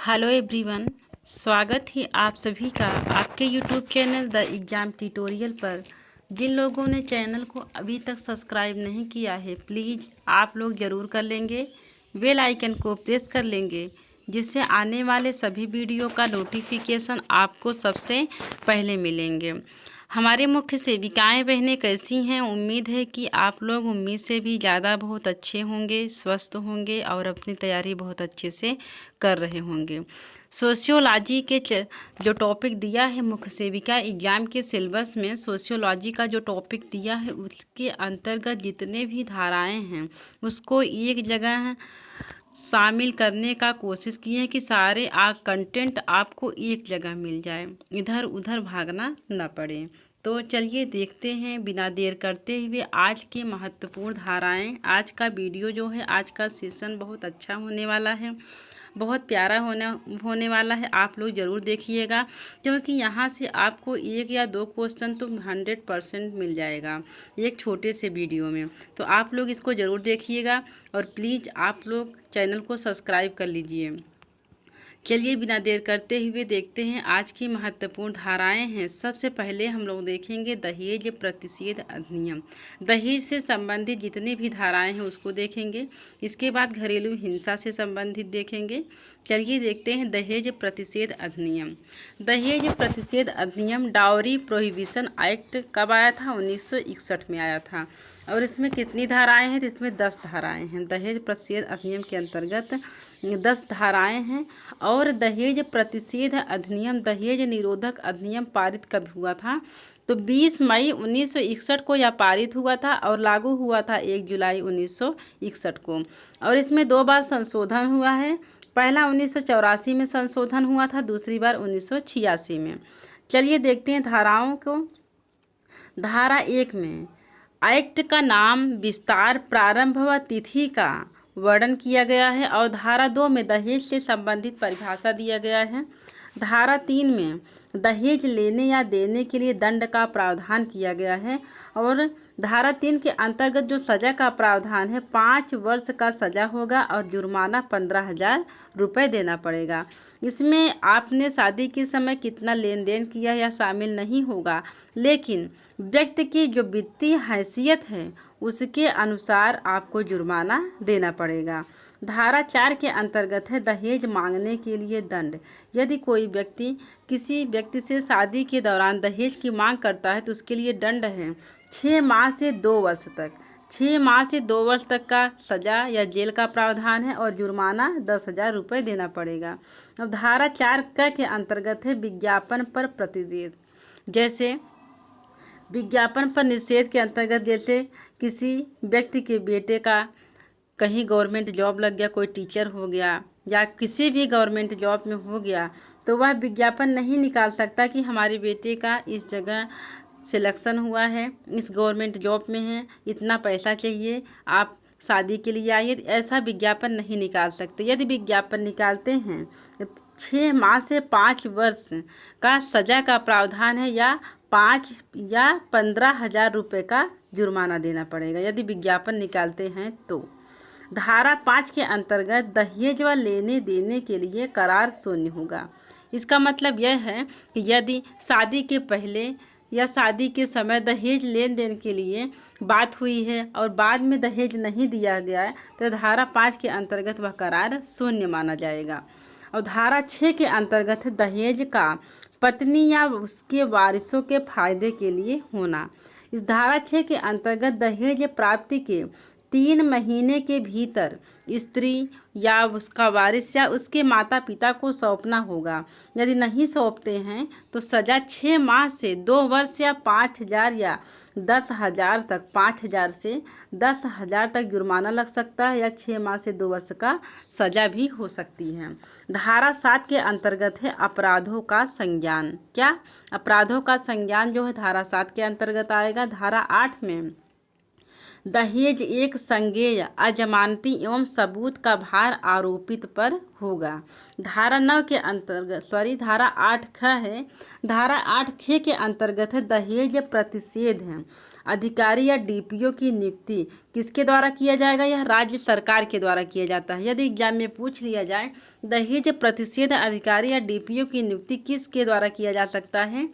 Hello everyone, स्वागत है आप सभी का आपके YouTube channel the exam tutorial पर। जिन लोगों ने चैनल को अभी तक सब्सक्राइब नहीं किया है, प्लीज़ आप लोग ज़रूर कर लेंगे, बेल आइकन को प्रेस कर लेंगे, जिससे आने वाले सभी वीडियो का नोटिफिकेशन आपको सबसे पहले मिलेंगे। हमारे मुख्य सेविकाएं बहनें कैसी हैं? उम्मीद है कि आप लोग उम्मीद से भी ज़्यादा बहुत अच्छे होंगे, स्वस्थ होंगे और अपनी तैयारी बहुत अच्छे से कर रहे होंगे। सोशियोलॉजी के जो टॉपिक दिया है मुख्य सेविका एग्जाम के सिलेबस में, सोशियोलॉजी का जो टॉपिक दिया है उसके अंतर्गत जितने भी धाराएं हैं उसको एक जगह शामिल करने का कोशिश किए कि सारे कंटेंट आपको एक जगह मिल जाए, इधर उधर भागना न पड़े। तो चलिए देखते हैं बिना देर करते हुए आज के महत्वपूर्ण धाराएं। आज का वीडियो जो है, आज का सेशन बहुत अच्छा होने वाला है, बहुत प्यारा होने वाला है। आप लोग ज़रूर देखिएगा, क्योंकि यहाँ से आपको एक या दो क्वेश्चन तो 100% मिल जाएगा एक छोटे से वीडियो में। तो आप लोग इसको ज़रूर देखिएगा और प्लीज़ आप लोग चैनल को सब्सक्राइब कर लीजिए। चलिए बिना देर करते हुए देखते हैं आज की महत्वपूर्ण धाराएं हैं। सबसे पहले हम लोग देखेंगे दहेज प्रतिषेध अधिनियम। दहेज से संबंधित जितनी भी धाराएं हैं उसको देखेंगे। इसके बाद घरेलू हिंसा से संबंधित देखेंगे। चलिए देखते हैं दहेज प्रतिषेध अधिनियम। दहेज प्रतिषेध अधिनियम डाउरी प्रोहिबिशन एक्ट कब आया था? 1961 में आया था। और इसमें कितनी धाराएं हैं? तो इसमें 10 धाराएं हैं। दहेज प्रतिषेध अधिनियम के अंतर्गत 10 धाराएं हैं। और दहेज प्रतिषेध अधिनियम, दहेज निरोधक अधिनियम पारित कब हुआ था? तो 20 मई 1961 को यह पारित हुआ था और लागू हुआ था 1 जुलाई 1961 को। और इसमें 2 बार संशोधन हुआ है। पहला 1984 में संशोधन हुआ था, दूसरी बार 1986 में। चलिए देखते हैं धाराओं को। धारा 1 में एक्ट का नाम, विस्तार, प्रारंभ व तिथि का वर्णन किया गया है। और धारा 2 में दहेज से संबंधित परिभाषा दिया गया है। धारा 3 में दहेज लेने या देने के लिए दंड का प्रावधान किया गया है। और धारा 3 के अंतर्गत जो सज़ा का प्रावधान है, 5 वर्ष का सज़ा होगा और जुर्माना 15,000 रुपये देना पड़ेगा। इसमें आपने शादी के समय कितना लेन देन किया या शामिल नहीं होगा, लेकिन व्यक्ति की जो वित्तीय हैसियत है उसके अनुसार आपको जुर्माना देना पड़ेगा। धारा 4 के अंतर्गत है दहेज मांगने के लिए दंड। यदि कोई व्यक्ति किसी व्यक्ति से शादी के दौरान दहेज की मांग करता है तो उसके लिए दंड है 6 माह से 2 वर्ष तक। 6 माह से 2 वर्ष तक का सज़ा या जेल का प्रावधान है और जुर्माना 10,000 रुपये देना पड़ेगा। अब धारा 4 के अंतर्गत है विज्ञापन पर प्रतिषेध। जैसे विज्ञापन पर निषेध के अंतर्गत, जैसे किसी व्यक्ति के बेटे का कहीं गवर्नमेंट जॉब लग गया, कोई टीचर हो गया या किसी भी गवर्नमेंट जॉब में हो गया, तो वह विज्ञापन नहीं निकाल सकता कि हमारे बेटे का इस जगह सिलेक्शन हुआ है, इस गवर्नमेंट जॉब में है, इतना पैसा चाहिए, आप शादी के लिए आइए। ऐसा विज्ञापन नहीं निकाल सकते। यदि विज्ञापन निकालते हैं 6 माह से 5 वर्ष का सज़ा का प्रावधान है या 5 या 15,000 रुपये का जुर्माना देना पड़ेगा यदि विज्ञापन निकालते हैं तो। धारा 5 के अंतर्गत दहेज व लेने देने के लिए करार शून्य होगा। इसका मतलब यह है कि यदि शादी के पहले या शादी के समय दहेज लेन देन के लिए बात हुई है और बाद में दहेज नहीं दिया गया है तो धारा 5 के अंतर्गत वह करार शून्य माना जाएगा। और धारा 6 के अंतर्गत है दहेज का पत्नी या उसके वारिसों के फायदे के लिए होना। इस धारा 6 के अंतर्गत दहेज प्राप्ति के 3 महीने के भीतर स्त्री या उसका वारिस या उसके माता पिता को सौंपना होगा। यदि नहीं सौंपते हैं तो सज़ा 6 माह से 2 वर्ष या 5,000 या 10,000 तक, 5,000 से 10,000 तक जुर्माना लग सकता है या 6 माह से 2 वर्ष का सज़ा भी हो सकती है। धारा 7 के अंतर्गत है अपराधों का संज्ञान। क्या अपराधों का संज्ञान जो है धारा 7 के अंतर्गत आएगा। धारा 8 में दहेज एक संज्ञेय अजमानती एवं सबूत का भार आरोपित पर होगा। धारा 9 के अंतर्गत धारा 8 है। धारा 8 के अंतर्गत है दहेज प्रतिषेध है अधिकारी या डीपीओ की नियुक्ति किसके द्वारा किया जाएगा? यह राज्य सरकार के द्वारा किया जाता है। यदि एग्जाम में पूछ लिया जाए दहेज प्रतिषेध अधिकारी या डीपीओ की नियुक्ति किसके द्वारा किया जा सकता है,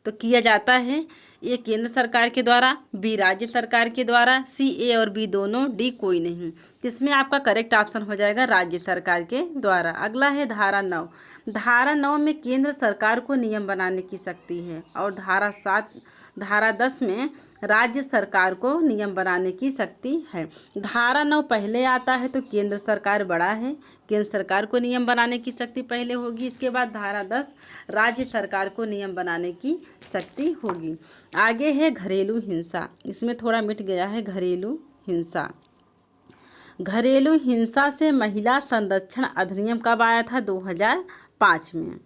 तो किया जाता है ए केंद्र सरकार के द्वारा, बी राज्य सरकार के द्वारा, सी ए और बी दोनों, डी कोई नहीं। इसमें आपका करेक्ट ऑप्शन हो जाएगा राज्य सरकार के द्वारा। अगला है धारा 9। धारा 9 में केंद्र सरकार को नियम बनाने की शक्ति है और धारा 10 में राज्य सरकार को नियम बनाने की शक्ति है। धारा 9 पहले आता है तो केंद्र सरकार बड़ा है, केंद्र सरकार को नियम बनाने की शक्ति पहले होगी। इसके बाद धारा 10 राज्य सरकार को नियम बनाने की शक्ति होगी। आगे है घरेलू हिंसा, इसमें थोड़ा मिट गया है घरेलू हिंसा। घरेलू हिंसा से महिला संरक्षण अधिनियम कब आया था? 2005 में।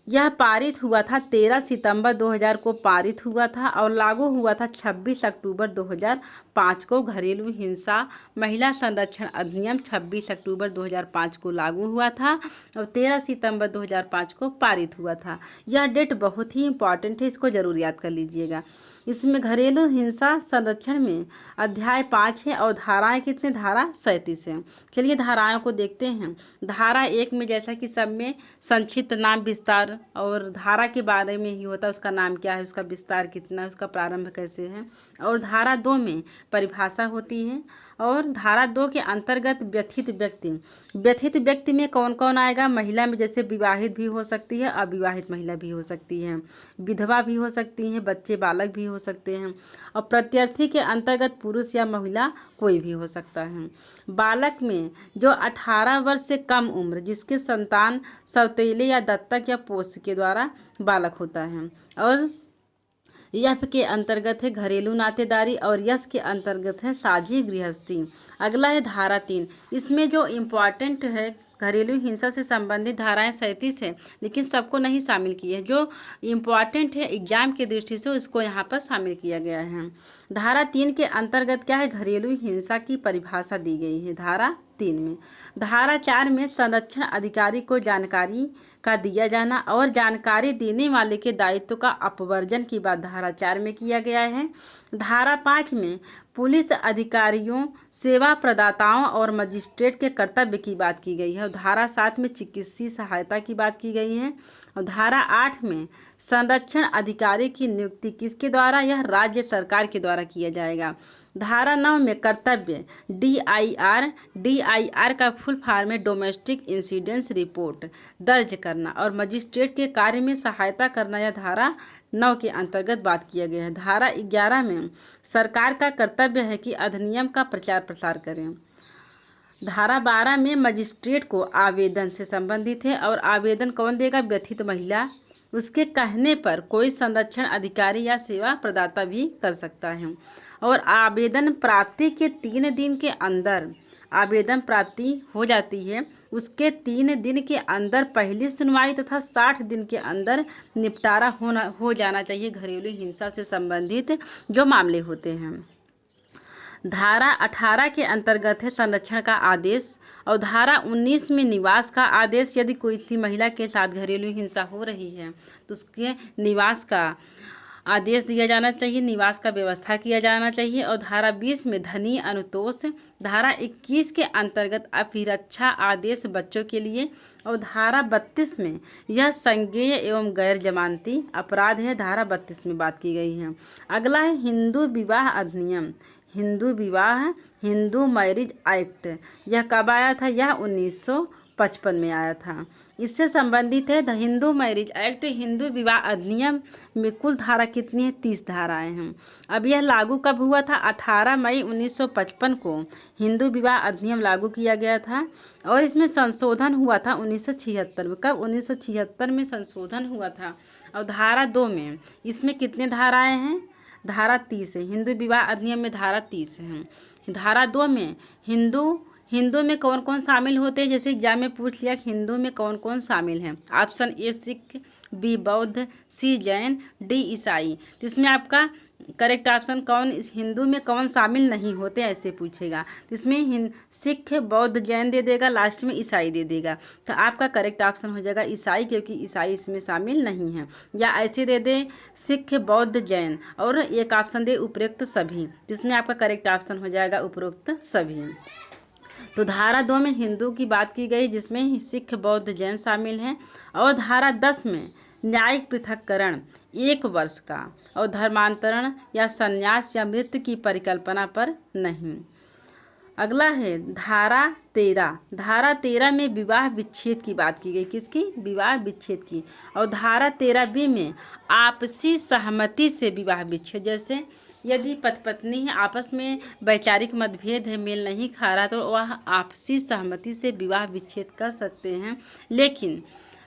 यह पारित हुआ था 13 सितंबर 2000 को पारित हुआ था और लागू हुआ था 26 अक्टूबर 2005 को। घरेलू हिंसा महिला संरक्षण अधिनियम 26 अक्टूबर 2005 को लागू हुआ था और 13 सितंबर 2005 को पारित हुआ था। यह डेट बहुत ही इम्पॉर्टेंट है, इसको ज़रूर याद कर लीजिएगा। इसमें घरेलू हिंसा संरक्षण में अध्याय 5 है और धाराएं कितने? धारा 37 है। चलिए धाराओं को देखते हैं। धारा 1 में जैसा कि सब में संक्षिप्त नाम विस्तार और धारा के बारे में ही होता है, उसका नाम क्या है, उसका विस्तार कितना है, उसका प्रारंभ कैसे है। और धारा 2 में परिभाषा होती है और धारा 2 के अंतर्गत व्यथित व्यक्ति, व्यथित व्यक्ति में कौन कौन आएगा? महिला में जैसे विवाहित भी हो सकती है, अविवाहित महिला भी हो सकती है, विधवा भी हो सकती हैं, बच्चे बालक भी हो सकते हैं। और प्रत्यार्थी के अंतर्गत पुरुष या महिला कोई भी हो सकता है। बालक में जो 18 वर्ष से कम उम्र जिसके संतान सौतेले या दत्तक या पोष्य के द्वारा बालक होता है। और यफ के अंतर्गत है घरेलू नातेदारी और यश के अंतर्गत है साझी गृहस्थी। अगला है धारा 3। इसमें जो इम्पॉर्टेंट है घरेलू हिंसा से संबंधित धाराएं 37 है, लेकिन सबको नहीं शामिल की है। जो इम्पॉर्टेंट है एग्जाम की दृष्टि से उसको यहाँ पर शामिल किया गया है। धारा 3 के अंतर्गत क्या है? घरेलू हिंसा की परिभाषा दी गई है धारा 3 में। धारा 4 में संरक्षण अधिकारी को जानकारी का दिया जाना और जानकारी देने वाले के दायित्व का अपवर्जन की बात धारा 4 में किया गया है। धारा 5 में पुलिस अधिकारियों, सेवा प्रदाताओं और मजिस्ट्रेट के कर्तव्य की बात की गई है और धारा 7 में चिकित्सीय सहायता की बात की गई है। और धारा 8 में संरक्षण अधिकारी की नियुक्ति किसके द्वारा? यह राज्य सरकार के द्वारा किया जाएगा। धारा 9 में कर्तव्य DIR का फुल फॉर्म है डोमेस्टिक इंसिडेंस रिपोर्ट दर्ज करना और मजिस्ट्रेट के कार्य में सहायता करना, यह धारा 9 के अंतर्गत बात किया गया है। धारा 11 में सरकार का कर्तव्य है कि अधिनियम का प्रचार प्रसार करें। धारा 12 में मजिस्ट्रेट को आवेदन से संबंधित है और आवेदन कौन देगा? व्यथित महिला, उसके कहने पर कोई संरक्षण अधिकारी या सेवा प्रदाता भी कर सकता है। और आवेदन प्राप्ति के 3 दिन के अंदर आवेदन प्राप्ति हो जाती है, उसके 3 दिन के अंदर पहली सुनवाई तथा 60 दिन के अंदर निपटारा हो जाना चाहिए घरेलू हिंसा से संबंधित जो मामले होते हैं। धारा 18 के अंतर्गत है संरक्षण का आदेश और धारा 19 में निवास का आदेश। यदि कोई सी महिला के साथ घरेलू हिंसा हो रही है तो उसके निवास का आदेश दिया जाना चाहिए, निवास का व्यवस्था किया जाना चाहिए। और धारा 20 में धनी अनुतोष। धारा 21 के अंतर्गत अभिरक्षा आदेश बच्चों के लिए और धारा 32 में यह संज्ञेय एवं गैर जमानती अपराध है, धारा 32 में बात की गई है। अगला है हिंदू विवाह अधिनियम, हिंदू मैरिज एक्ट। यह कब आया था? यह 1955 में आया था। इससे संबंधित है the Hindu marriage act, Hindu विवाह अधिनियम में कुल धारा कितनी है? 30 धाराएं हैं। अब यह लागू कब हुआ था? 18 मई 1955 को हिंदू विवाह अधिनियम लागू किया गया था और इसमें संशोधन हुआ था 1976 में। कब? 1976 में संशोधन हुआ था। और धारा 2 में इसमें कितने धाराएं हैं? धारा 30 है। हिंदू विवाह अधिनियम में धारा 30 है। धारा 2 में हिंदू में कौन कौन शामिल होते हैं? जैसे एग्जाम में पूछ लिया हिंदू में कौन कौन शामिल हैं। ऑप्शन ए सिख, बी बौद्ध, सी जैन, डी ईसाई। तो इसमें आपका करेक्ट ऑप्शन कौन, हिंदू में कौन शामिल नहीं होते ऐसे पूछेगा। तो इसमें सिख, बौद्ध, जैन दे देगा, लास्ट में ईसाई दे देगा। तो आपका करेक्ट ऑप्शन हो जाएगा ईसाई, क्योंकि ईसाई इसमें शामिल नहीं है। या ऐसे दे दें सिख, बौद्ध, जैन, और एक ऑप्शन दे उपरोक्त सभी, जिसमें आपका करेक्ट ऑप्शन हो जाएगा उपरोक्त सभी। तो धारा 2 में हिंदू की बात की गई, जिसमें सिख, बौद्ध, जैन शामिल हैं। और धारा 10 में न्यायिक पृथक्करण 1 वर्ष का, और धर्मांतरण या संन्यास या मृत्यु की परिकल्पना पर नहीं। अगला है धारा 13। धारा 13 में विवाह विच्छेद की बात की गई, किसकी, विवाह विच्छेद की। और धारा 13B में आपसी सहमति से विवाह विच्छेद, जैसे यदि पति पत्नी है, आपस में वैचारिक मतभेद है, मेल नहीं खा रहा, तो वह आपसी सहमति से विवाह विच्छेद कर सकते हैं। लेकिन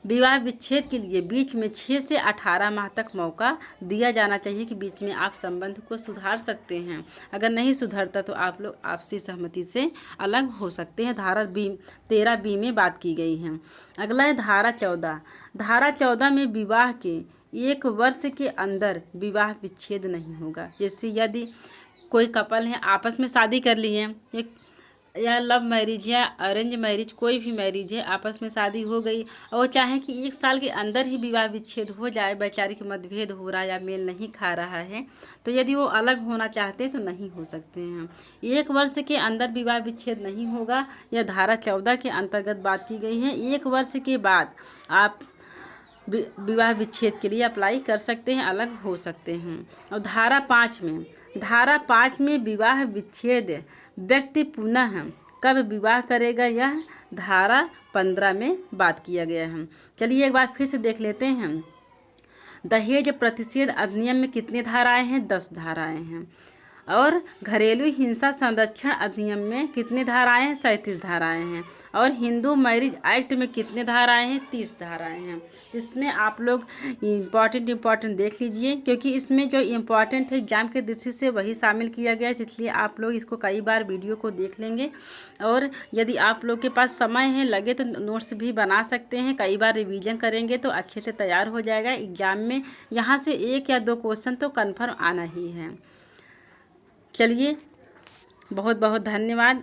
विवाह विच्छेद के लिए बीच में 6 से 18 माह तक मौका दिया जाना चाहिए कि बीच में आप संबंध को सुधार सकते हैं। अगर नहीं सुधरता तो आप लोग आपसी सहमति से अलग हो सकते हैं। धारा 13B में बात की गई है। अगला है धारा 14। धारा 14 में विवाह के 1 वर्ष के अंदर विवाह विच्छेद नहीं होगा। जैसे यदि कोई कपल है, आपस में शादी कर लिए, एक या लव मैरिज या अरेंज मैरिज, कोई भी मैरिज है, आपस में शादी हो गई और चाहे कि 1 साल के अंदर ही विवाह विच्छेद हो जाए, वैचारिक मतभेद हो रहा है या मेल नहीं खा रहा है, तो यदि वो अलग होना चाहते हैं तो नहीं हो सकते हैं। 1 वर्ष के अंदर विवाह विच्छेद नहीं होगा, यह धारा 14 के अंतर्गत बात की गई है। 1 वर्ष के बाद आप विवाह विच्छेद के लिए अप्लाई कर सकते हैं, अलग हो सकते हैं। और धारा 5 में विवाह विच्छेद व्यक्ति पुनः कब विवाह करेगा, यह धारा 15 में बात किया गया है। चलिए एक बार फिर से देख लेते हैं। दहेज प्रतिषेध अधिनियम में कितनी धाराएं हैं, 10 धाराएं हैं। और घरेलू हिंसा संरक्षण अधिनियम में कितनी धाराएं हैं, 37 धाराएं हैं। और हिंदू मैरिज एक्ट में कितने धाराएं हैं, 30 धाराएं हैं। इसमें आप लोग इम्पॉर्टेंट देख लीजिए, क्योंकि इसमें जो इम्पॉर्टेंट है एग्जाम के दृष्टि से वही शामिल किया गया है, इसलिए आप लोग इसको कई बार वीडियो को देख लेंगे। और यदि आप लोग के पास समय है, लगे तो नोट्स भी बना सकते हैं। कई बार रिवीजन करेंगे तो अच्छे से तैयार हो जाएगा। एग्जाम में यहाँ से 1 या 2 क्वेश्चन तो कन्फर्म आना ही है। चलिए बहुत बहुत धन्यवाद।